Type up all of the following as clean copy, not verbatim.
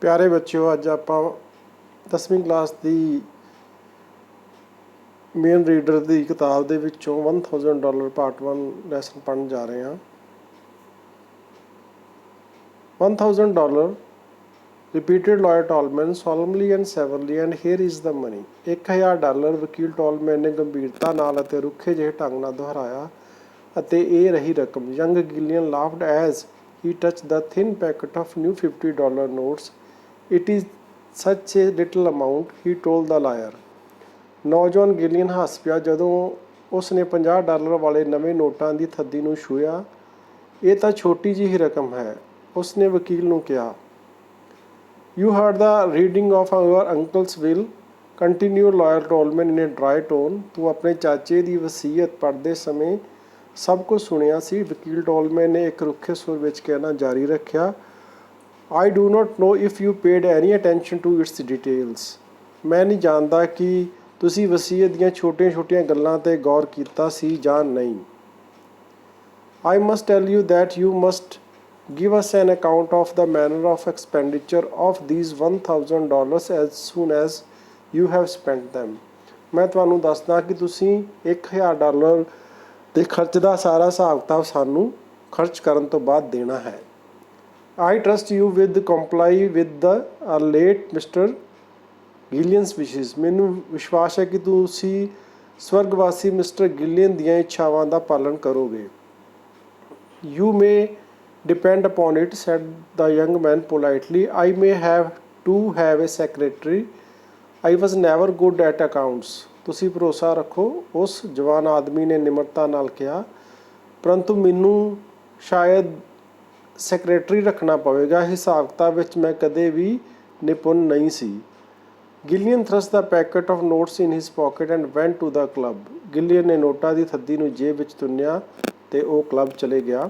प्यारे बच्चों, अज आप 10वीं क्लास की मेन रीडर की किताब के विचों $1000 पार्ट 1 लैसन पढ़न जा रहे हैं। $1000 repeated lawyer tall man solemnly and severely and here is the money। $1000 वकील टॉलमैन ने गंभीरता नाल अते रुखे जिहे ढंग नाल दोहराया अते ये रही रकम। Young Gillian laughed as he touched the thin packet of new $50 notes। It is such a little amount, he told the lawyer। नौजवान गिलियन हस पिया जदों उसने $50 वाले नवे नोटां दी थद्दी नूं छूया। ये तां छोटी जी रकम है, उसने वकील नूं कहा। You heard the reading of your uncle's will, continued lawyer Tolman in a dry tone। तू अपने चाचे दी वसीयत पढ़दे समय सब कुछ सुनिया सी, वकील टोलमैन ने एक रुखे सुर विच कहना जारी रखिया। I do not know if you paid any attention to its details। मैं नहीं जानदा कि तुसी वसीयत दीयां छोटियां-छोटियां गल्लां ते गौर कीता सी जां नहीं। I must tell you that you must give us an account of the manner of expenditure of these $1000 as soon as you have spent them। मैं ਤੁਹਾਨੂੰ ਦੱਸਦਾ ਕਿ ਤੁਸੀਂ $1000 ਦੇ ਖਰਚ ਦਾ ਸਾਰਾ ਹਿਸਾਬ ਕਿਤਾਬ ਸਾਨੂੰ ਖਰਚ ਕਰਨ ਤੋਂ ਬਾਅਦ ਦੇਣਾ ਹੈ। I trust you with comply with the late Mr. Gillian's wishes। ਮੈਨੂੰ ਵਿਸ਼ਵਾਸ ਹੈ ਕਿ ਤੁਸੀਂ ਸਵਰਗਵਾਸੀ ਮਿਸਟਰ ਗਿਲੀਅਨ ਦੀਆਂ ਇੱਛਾਵਾਂ ਦਾ ਪਾਲਣ ਕਰੋਗੇ। You may depend upon it, said the young man politely। I may have to have a secretary। I was never good at accounts। ਤੁਸੀਂ ਭਰੋਸਾ ਰੱਖੋ, ਉਸ ਜਵਾਨ ਆਦਮੀ ਨੇ ਨਿਮਰਤਾ ਨਾਲ ਕਿਹਾ, ਪਰੰਤੂ ਮੈਨੂੰ ਸ਼ਾਇਦ ਸੈਕਟਰੀ ਰੱਖਣਾ ਪਵੇਗਾ। ਹਿਸਾਬ ਕਿਤਾਬ ਵਿੱਚ ਮੈਂ ਕਦੇ ਵੀ ਨਿਪੁੰਨ ਨਹੀਂ ਸੀ। Gillian thrust the packet of notes in his pocket and went to the club. Gillian ਨੇ ਨੋਟਾਂ ਦੀ ਥੱਦੀ ਨੂੰ ਜੇਬ ਵਿੱਚ ਤੁੰਨਿਆ ਤੇ ਉਹ ਕਲੱਬ ਚਲੇ ਗਿਆ।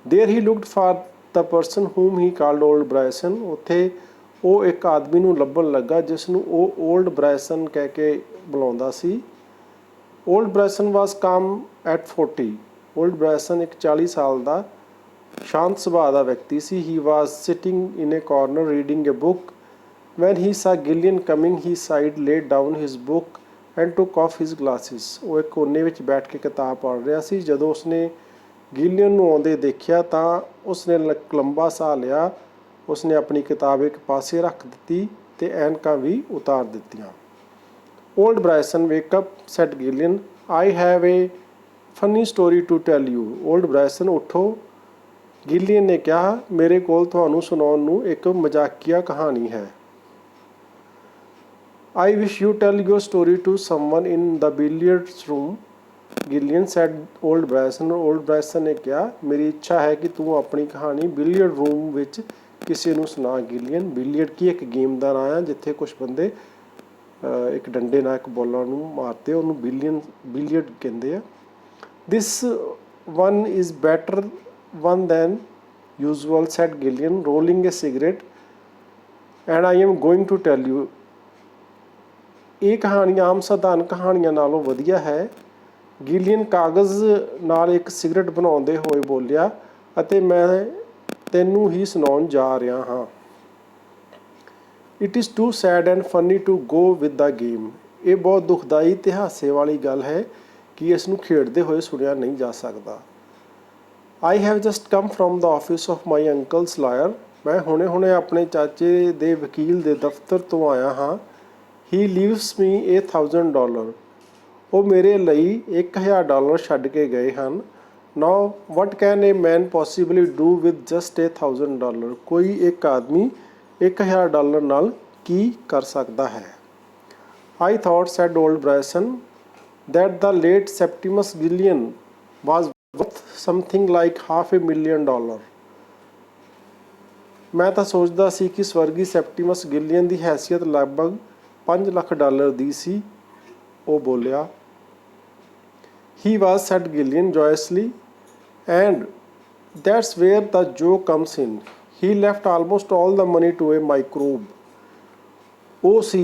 There he looked for the person whom he called old Bryson. ਉੱਥੇ ਉਹ ਇੱਕ ਆਦਮੀ ਨੂੰ ਲੱਭਣ ਲੱਗਾ ਜਿਸ ਨੂੰ ਉਹ ਓਲਡ ਬ੍ਰਾਇਸਨ ਕਹਿ ਕੇ ਬੁਲਾਉਂਦਾ ਸੀ। Old Bryson was calm at 40। Old Bryson ਇੱਕ 40 ਸਾਲ ਦਾ ਸ਼ਾਂਤ ਸੁਭਾਅ ਦਾ ਵਿਅਕਤੀ ਸੀ। He was sitting in a corner reading a book. When he saw Gillian coming he sighed laid down his book and took off his glasses. ਉਹ ਇੱਕ ਕੋਨੇ ਵਿੱਚ ਬੈਠ ਕੇ ਕਿਤਾਬ ਪੜ੍ਹ ਰਿਹਾ ਸੀ। ਜਦੋਂ ਉਸਨੇ ਗਿਲੀਅਨ ਨੂੰ ਆਉਂਦੇ ਦੇਖਿਆ ਤਾਂ ਉਸਨੇ ਲੰਬਾ ਸਾਹ ਲਿਆ। ਉਸਨੇ ਆਪਣੀ ਕਿਤਾਬ ਇੱਕ ਪਾਸੇ ਰੱਖ ਦਿੱਤੀ ਤੇ ਐਨਕਾਂ ਵੀ ਉਤਾਰ ਦਿੱਤੀਆਂ। Old Bryson wake up, said Gillian. I have a funny story to tell you. Old Bryson ਉੱਠੋ, ਗਿਲੀਅਨ ਨੇ ਕਿਹਾ, ਮੇਰੇ ਕੋਲ ਤੁਹਾਨੂੰ ਸੁਣਾਉਣ ਨੂੰ ਇੱਕ ਮਜ਼ਾਕੀਆ ਕਹਾਣੀ ਹੈ। I wish you tell your story to someone in the billiards room, Gillian said old Bryson। old Bryson ਨੇ ਕਿਹਾ, ਮੇਰੀ ਇੱਛਾ ਹੈ ਕਿ ਤੂੰ ਆਪਣੀ ਕਹਾਣੀ ਬਿਲੀਅਰਡ ਰੂਮ ਵਿੱਚ ਕਿਸੇ ਨੂੰ ਸੁਣਾ। ਗਿਲੀਅਨ ਬਿਲੀਅਰਡ ਕੀ ਇੱਕ ਗੇਮ ਦਾ ਨਾਂ ਆ ਜਿੱਥੇ ਕੁਛ ਬੰਦੇ ਇੱਕ ਡੰਡੇ ਨਾਲ ਇੱਕ ਬੋਲਾਂ ਨੂੰ ਮਾਰਦੇ, ਉਹਨੂੰ ਬਿਲੀਅਰਡ ਕਹਿੰਦੇ ਆ। This one is better one than usual, said Gillian, rolling a cigarette, and I am going to tell you। ਇਹ ਕਹਾਣੀ ਆਮ ਸਧਾਰਨ ਕਹਾਣੀਆਂ ਨਾਲੋਂ ਵਧੀਆ ਹੈ। ਗਿਲੀਅਨ ਕਾਗਜ਼ ਨਾਲ ਇੱਕ ਸਿਗਰਟ ਬਣਾਉਂਦੇ ਹੋਏ ਬੋਲਿਆ, ਅਤੇ ਮੈਂ ਤੈਨੂੰ ਹੀ ਸੁਣਾਉਣ ਜਾ ਰਿਹਾ ਹਾਂ। It is too sad and funny to go with the game. ਇਹ ਬਹੁਤ ਦੁਖਦਾਈ ਅਤੇ ਹਾਸੇ ਵਾਲੀ ਗੱਲ ਹੈ ਕਿ ਇਸ ਨੂੰ ਖੇਡਦੇ ਹੋਏ ਸੁਣਿਆ ਨਹੀਂ ਜਾ ਸਕਦਾ। I have just come from the office of my uncle's lawyer. ਮੈਂ ਹੁਣੇ ਆਪਣੇ ਚਾਚੇ ਦੇ ਵਕੀਲ ਦੇ ਦਫ਼ਤਰ ਤੋਂ ਆਇਆ ਹਾਂ। He leaves me $1000। ਉਹ ਮੇਰੇ ਲਈ $1000 ਛੱਡ ਕੇ ਗਏ ਹਨ। Now what can a man possibly do with just $1000? ਕੋਈ ਇੱਕ ਆਦਮੀ $1000 ਨਾਲ ਕੀ ਕਰ ਸਕਦਾ ਹੈ? I thought, said old Bryson, that the late Septimus Gillian was worth something like $500,000। ਮੈਂ ਤਾਂ ਸੋਚਦਾ ਸੀ ਕਿ ਸਵਰਗੀ ਸੈਪਟੀਮਸ ਗਿਲੀਅਨ ਦੀ ਹੈਸੀਅਤ ਲਗਭਗ $5 ਲੱਖ ਦੀ ਸੀ, ਉਹ ਬੋਲਿਆ। He was, said Gillian joyously, and that's where the joke comes in। He left almost all the money to a microbe। ਉਹ ਸੀ,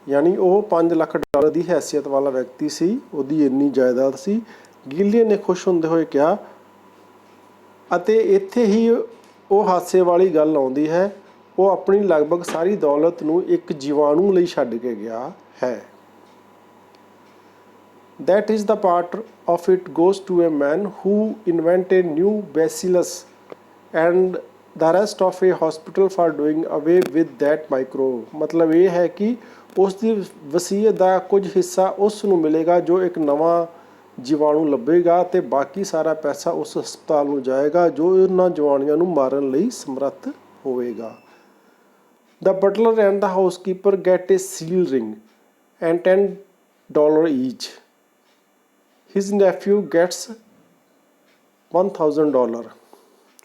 ਯਾਨੀ ਉਹ $5 ਲੱਖ ਦੀ ਹੈਸੀਅਤ ਵਾਲਾ ਵਿਅਕਤੀ ਸੀ, ਉਹਦੀ ਇੰਨੀ ਜਾਇਦਾਦ ਸੀ। ਗਿਲੀਅਨ ਨੇ ਖੁਸ਼ ਹੁੰਦੇ ਹੋਏ ਕਿਹਾ, ਅਤੇ ਇੱਥੇ ਹੀ ਉਹ ਹਾਸੇ ਵਾਲੀ ਗੱਲ ਆਉਂਦੀ ਹੈ। ਉਹ ਆਪਣੀ ਲਗਭਗ ਸਾਰੀ ਦੌਲਤ ਨੂੰ ਇੱਕ ਜੀਵਾਣੂ ਲਈ ਛੱਡ ਕੇ ਗਿਆ ਹੈ। That is the part of it goes to a man who invented new bacillus and the rest of a hospital for doing away with that microbe। ਮਤਲਬ ਇਹ ਹੈ ਕਿ ਉਸ ਦੀ ਵਸੀਅਤ ਦਾ ਕੁਝ ਹਿੱਸਾ ਉਸ ਨੂੰ ਮਿਲੇਗਾ ਜੋ ਇੱਕ ਨਵਾਂ ਜੀਵਾਣੂ ਲੱਭੇਗਾ, ਅਤੇ ਬਾਕੀ ਸਾਰਾ ਪੈਸਾ ਉਸ ਹਸਪਤਾਲ ਨੂੰ ਜਾਏਗਾ ਜੋ ਇਹਨਾਂ ਜੀਵਾਣੂਆਂ ਨੂੰ ਮਾਰਨ ਲਈ ਸਮਰੱਥ ਹੋਵੇਗਾ। The butler and the housekeeper get a seal ring and $10 each. His nephew gets $1,000।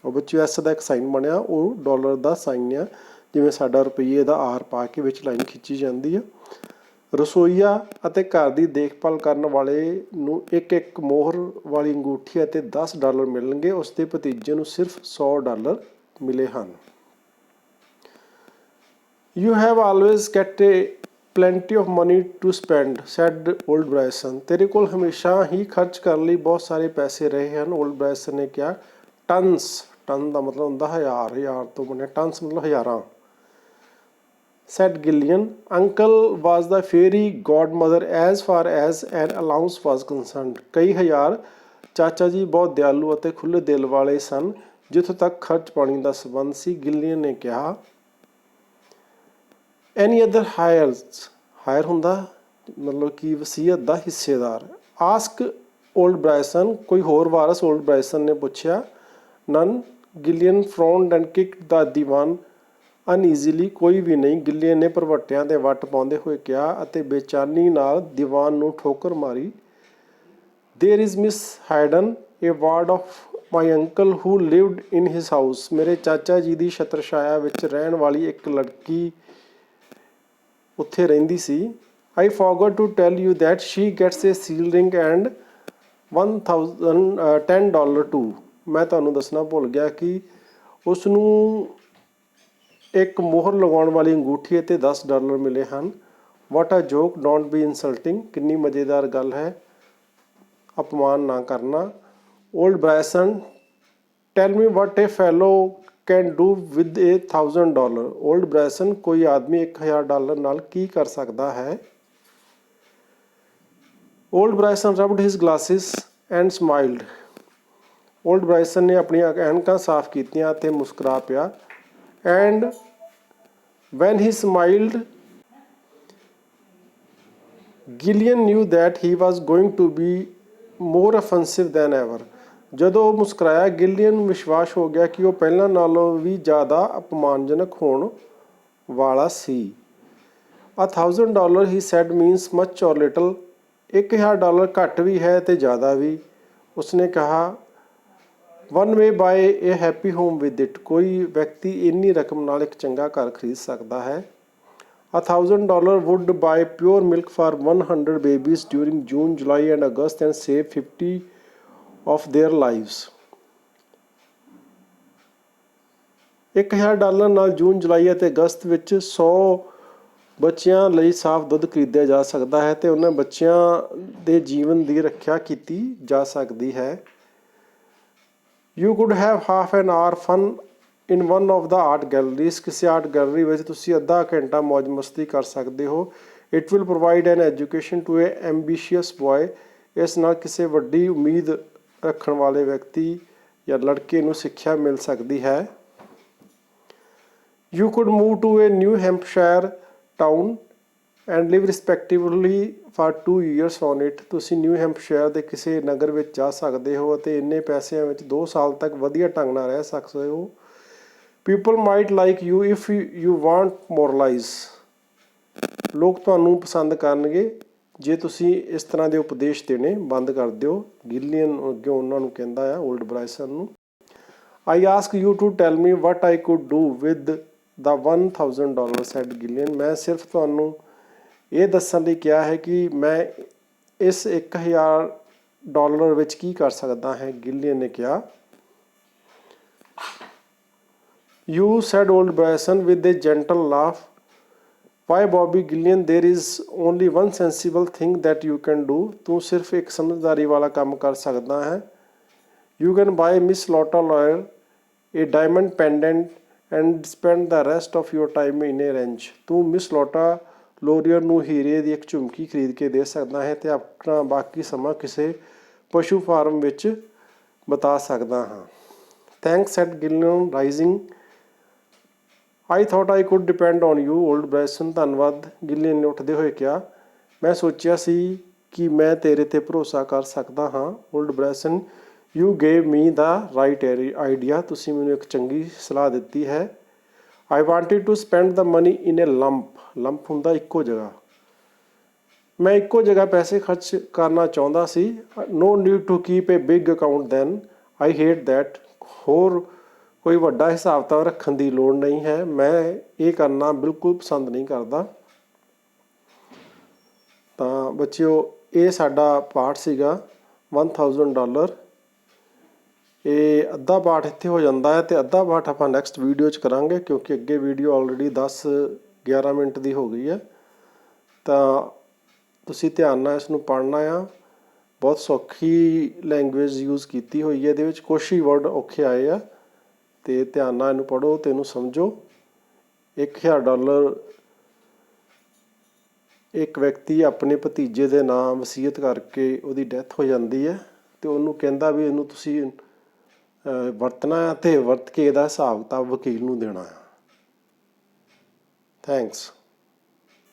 ਉਹ ਬੱਚੇ ਐਸ ਦਾ ਇੱਕ ਸਾਈਨ ਬਣਿਆ, ਉਹ ਡਾਲਰ ਦਾ ਸਾਈਨ ਆ, ਜਿਵੇਂ ਸਾਡਾ ਰੁਪਈਏ ਦਾ ਆਰ ਪਾ ਕੇ ਵਿੱਚ ਲਾਈਨ ਖਿੱਚੀ ਜਾਂਦੀ ਆ। ਰਸੋਈਆ ਅਤੇ ਘਰ ਦੀ ਦੇਖਭਾਲ ਕਰਨ ਵਾਲੇ ਨੂੰ ਇੱਕ ਮੋਹਰ ਵਾਲੀ ਅੰਗੂਠੀ ਅਤੇ $10 ਮਿਲਣਗੇ। ਉਸ ਦੇ ਭਤੀਜੇ ਨੂੰ ਸਿਰਫ $100 ਮਿਲੇ ਹਨ। You have always got plenty of money to spend, said old Bryson। ਤੇਰੇ ਕੋਲ ਹਮੇਸ਼ਾ ਹੀ ਖਰਚ ਕਰਨ ਲਈ ਬਹੁਤ ਸਾਰੇ ਪੈਸੇ ਰਹੇ ਹਨ, old Bryson ਨੇ ਕਿਹਾ। ਟਨਸ, ਟਨ ਦਾ ਮਤਲਬ ਹੁੰਦਾ ਹਜ਼ਾਰ, ਹਜ਼ਾਰ ਤੋਂ ਬਣਿਆ, ਟਨਸ ਮਤਲਬ ਹਜ਼ਾਰਾਂ। said Gillian। Uncle was the fairy godmother as far as an allowance was concerned। ਕਈ ਹਜ਼ਾਰ ਚਾਚਾ ਜੀ ਬਹੁਤ ਦਿਆਲੂ ਅਤੇ ਖੁੱਲ੍ਹੇ ਦਿਲ ਵਾਲੇ ਸਨ ਜਿੱਥੋਂ ਤੱਕ ਖਰਚ ਪਾਣੀ ਦਾ ਸੰਬੰਧ ਸੀ। ਗਿਲੀਅਨ ਨੇ ਕਿਹਾ। ਐਨੀ ਅਦਰ ਹਾਇਰਸ, ਹਾਇਰ ਹੁੰਦਾ ਮਤਲਬ ਕਿ ਵਸੀਅਤ ਦਾ ਹਿੱਸੇਦਾਰ। ਆਸਕ ਓਲਡ ਬ੍ਰਾਇਸਨ, ਕੋਈ ਹੋਰ ਵਾਰਸ, ਓਲਡ ਬ੍ਰਾਇਸਨ ਨੇ ਪੁੱਛਿਆ। ਨਨ। ਗਿਲੀਅਨ ਫਰੋਨਡ ਐਂਡ ਕਿਕਡ ਦਾ ਦੀਵਾਨ ਅਨਈਜ਼ੀਲੀ, ਕੋਈ ਵੀ ਨਹੀਂ, ਗਿਲੀਅਨ ਨੇ ਭਰਵੱਟਿਆਂ ਦੇ ਵੱਟ ਪਾਉਂਦੇ ਹੋਏ ਕਿਹਾ ਅਤੇ ਬੇਚੈਨੀ ਨਾਲ ਦੀਵਾਨ ਨੂੰ ਠੋਕਰ ਮਾਰੀ। There is Miss Hayden, a ward of my uncle who lived in his house. ਮੇਰੇ ਚਾਚਾ ਜੀ ਦੀ ਛਤਰਛਾਇਆ ਵਿੱਚ ਰਹਿਣ ਵਾਲੀ ਇੱਕ ਲੜਕੀ ਉੱਥੇ ਰਹਿੰਦੀ ਸੀ। I forgot to tell you that she gets a seal ring and $10 too। ਮੈਂ ਤੁਹਾਨੂੰ ਦੱਸਣਾ ਭੁੱਲ ਗਿਆ ਕਿ ਉਸ ਨੂੰ ਇੱਕ ਮੋਹਰ ਲਗਾਉਣ ਵਾਲੀ ਅੰਗੂਠੀ ਅਤੇ $10 ਮਿਲੇ ਹਨ। What a joke, don't be insulting। ਕਿੰਨੀ ਮਜ਼ੇਦਾਰ ਗੱਲ ਹੈ, ਅਪਮਾਨ ਨਾ ਕਰਨਾ। Old Bryson, tell me what a fellow can do with $1,000। Old Bryson, ਕੋਈ ਆਦਮੀ $1,000 ਨਾਲ ਕੀ ਕਰ ਸਕਦਾ ਹੈ? Old Bryson rubbed his glasses and smiled। Old Bryson ਨੇ ਆਪਣੀਆਂ ਐਨਕਾਂ ਸਾਫ਼ ਕੀਤੀਆਂ ਅਤੇ ਮੁਸਕਰਾ ਪਿਆ। And when he smiled, Gillian knew that he was going to be more offensive than ever। ਜਦੋਂ ਉਹ ਮੁਸਕਰਾਇਆ, ਗਿਲੀਅਨ ਨੂੰ ਵਿਸ਼ਵਾਸ ਹੋ ਗਿਆ ਕਿ ਉਹ ਪਹਿਲਾਂ ਨਾਲੋਂ ਵੀ ਜ਼ਿਆਦਾ ਅਪਮਾਨਜਨਕ ਹੋਣ ਵਾਲਾ ਸੀ। $1,000 he said means much or little। $1,000 ਘੱਟ ਵੀ ਹੈ ਅਤੇ ਜ਼ਿਆਦਾ ਵੀ, ਉਸਨੇ ਕਿਹਾ। One may buy a happy home with it। ਕੋਈ ਵਿਅਕਤੀ ਇੰਨੀ ਰਕਮ ਨਾਲ ਇੱਕ ਚੰਗਾ ਘਰ ਖਰੀਦ ਸਕਦਾ ਹੈ। $1,000 would buy pure milk for 100 babies during June, July and August and save 50 of their lives। $1,000 ਨਾਲ ਜੂਨ, ਜੁਲਾਈ ਅਤੇ ਅਗਸਤ ਵਿੱਚ 100 ਬੱਚਿਆਂ ਲਈ ਸਾਫ਼ ਦੁੱਧ ਖਰੀਦਿਆ ਜਾ ਸਕਦਾ ਹੈ ਅਤੇ ਉਹਨਾਂ ਬੱਚਿਆਂ ਦੇ ਜੀਵਨ ਦੀ ਰੱਖਿਆ ਕੀਤੀ ਜਾ ਸਕਦੀ ਹੈ। You could have half an hour fun in one of the art galleries। ਕਿਸੇ ਆਰਟ ਗੈਲਰੀ ਵਿੱਚ ਤੁਸੀਂ ਅੱਧਾ ਘੰਟਾ ਮੌਜ ਮਸਤੀ ਕਰ ਸਕਦੇ ਹੋ। It will provide an education to a ambitious boy। ਇਸ ਨਾਲ ਕਿਸੇ ਵੱਡੀ ਉਮੀਦ ਰੱਖਣ ਵਾਲੇ ਵਿਅਕਤੀ ਜਾਂ ਲੜਕੇ ਨੂੰ ਸਿੱਖਿਆ ਮਿਲ ਸਕਦੀ ਹੈ। You could move to a New Hampshire town and live respectably for 2 years on it। ਤੁਸੀਂ ਨਿਊ ਹੈਂਪਸ਼ਾਇਰ ਦੇ ਕਿਸੇ ਨਗਰ ਵਿੱਚ ਜਾ ਸਕਦੇ ਹੋ ਅਤੇ ਇੰਨੇ ਪੈਸਿਆਂ ਵਿੱਚ 2 ਸਾਲ ਤੱਕ ਵਧੀਆ ਢੰਗ ਨਾਲ ਰਹਿ ਸਕਦੇ ਹੋ। People might like you if you want moralize। ਲੋਕ ਤੁਹਾਨੂੰ ਪਸੰਦ ਕਰਨਗੇ ਜੇ ਤੁਸੀਂ ਇਸ ਤਰ੍ਹਾਂ ਦੇ ਉਪਦੇਸ਼ ਦੇਣੇ ਬੰਦ ਕਰ ਦਿਓ। ਗਿਲੀਅਨ ਅੱਗੇ ਉਹਨਾਂ ਨੂੰ ਕਹਿੰਦਾ ਆ ਓਲਡ ਬ੍ਰਾਇਸਨ ਨੂੰ। I ask you to tell me what I could do with the $1,000 said Gillian। ਮੈਂ ਸਿਰਫ ਤੁਹਾਨੂੰ ਇਹ ਦੱਸਣ ਲਈ ਕਿਹਾ ਹੈ ਕਿ ਮੈਂ ਇਸ $1,000 ਵਿੱਚ ਕੀ ਕਰ ਸਕਦਾ ਹੈ, ਗਿਲੀਅਨ ਨੇ ਕਿਹਾ। You said old Bryson with a gentle laugh। Why Bobby Gillian, there is only one sensible thing that you can do। ਤੂੰ ਸਿਰਫ ਇੱਕ ਸਮਝਦਾਰੀ ਵਾਲਾ ਕੰਮ ਕਰ ਸਕਦਾ ਹੈ। You can buy Miss Lotta Lawyer a diamond pendant and spend the rest of your time in A wrench. ਤੂੰ ਮਿਸ ਲੋਟਾ ਲੋਰੀਅਰ ਨੂੰ ਹੀਰੇ ਦੀ ਇੱਕ ਝੁਮਕੀ ਖਰੀਦ ਕੇ ਦੇ ਸਕਦਾ ਹੈ ਅਤੇ ਆਪਣਾ ਬਾਕੀ ਸਮਾਂ ਕਿਸੇ ਪਸ਼ੂ ਫਾਰਮ ਵਿੱਚ ਬਿਤਾ ਸਕਦਾ ਹਾਂ। Thanks at Gillian rising. I thought I could depend on you old Bryson. ਧੰਨਵਾਦ, ਗਿਲੀਅਨ ਨੇ ਉੱਠਦੇ ਹੋਏ ਕਿਹਾ। ਮੈਂ ਸੋਚਿਆ ਸੀ ਕਿ ਮੈਂ ਤੇਰੇ 'ਤੇ ਭਰੋਸਾ ਕਰ ਸਕਦਾ ਹਾਂ। Old Bryson, you gave me the right idea. ਤੁਸੀਂ ਮੈਨੂੰ ਇੱਕ ਚੰਗੀ ਸਲਾਹ ਦਿੱਤੀ ਹੈ। I wanted to spend the money in a lump. Lump ਹੁੰਦਾ ਇੱਕੋ ਜਗ੍ਹਾ। ਮੈਂ ਇੱਕੋ ਜਗ੍ਹਾ ਪੈਸੇ ਖਰਚ ਕਰਨਾ ਚਾਹੁੰਦਾ ਸੀ। No need to keep a big account then. I hate that. ਹੋਰ ਕੋਈ ਵੱਡਾ ਹਿਸਾਬ ਤਾਂ ਰੱਖਣ ਦੀ ਲੋੜ ਨਹੀਂ ਹੈ। ਮੈਂ ਇਹ ਕਰਨਾ ਬਿਲਕੁਲ ਪਸੰਦ ਨਹੀਂ ਕਰਦਾ। ਤਾਂ ਬੱਚਿਓ, ਇਹ ਸਾਡਾ ਪਾਠ ਸੀਗਾ $1000। ਇਹ ਅੱਧਾ ਪਾਠ ਇੱਥੇ ਹੋ ਜਾਂਦਾ ਹੈ ਅਤੇ ਅੱਧਾ ਪਾਠ ਆਪਾਂ ਨੈਕਸਟ ਵੀਡੀਓ 'ਚ ਕਰਾਂਗੇ, ਕਿਉਂਕਿ ਅੱਗੇ ਵੀਡੀਓ ਆਲਰੇਡੀ 10-11 ਮਿੰਟ ਦੀ ਹੋ ਗਈ ਹੈ। ਤਾਂ ਤੁਸੀਂ ਧਿਆਨ ਨਾਲ ਇਸ ਨੂੰ ਪੜ੍ਹਨਾ ਆ। ਬਹੁਤ ਸੌਖੀ ਲੈਂਗੁਏਜ ਯੂਜ਼ ਕੀਤੀ ਹੋਈ ਹੈ। ਇਹਦੇ ਵਿੱਚ ਕੁਛ ਹੀ ਵਰਡ ਔਖੇ ਆਏ ਆ ਅਤੇ ਧਿਆਨ ਨਾਲ ਇਹਨੂੰ ਪੜ੍ਹੋ ਅਤੇ ਇਹਨੂੰ ਸਮਝੋ। $1000 ਇੱਕ ਵਿਅਕਤੀ ਆਪਣੇ ਭਤੀਜੇ ਦੇ ਨਾਂ ਵਸੀਅਤ ਕਰਕੇ ਉਹਦੀ ਡੈਥ ਹੋ ਜਾਂਦੀ ਹੈ ਅਤੇ ਉਹਨੂੰ ਕਹਿੰਦਾ ਵੀ ਇਹਨੂੰ ਤੁਸੀਂ ਵਰਤਣਾ ਆ ਅਤੇ ਵਰਤ ਕੇ ਇਹਦਾ ਹਿਸਾਬ ਕਿਤਾਬ ਵਕੀਲ ਨੂੰ ਦੇਣਾ ਆ। ਥੈਂਕਸ।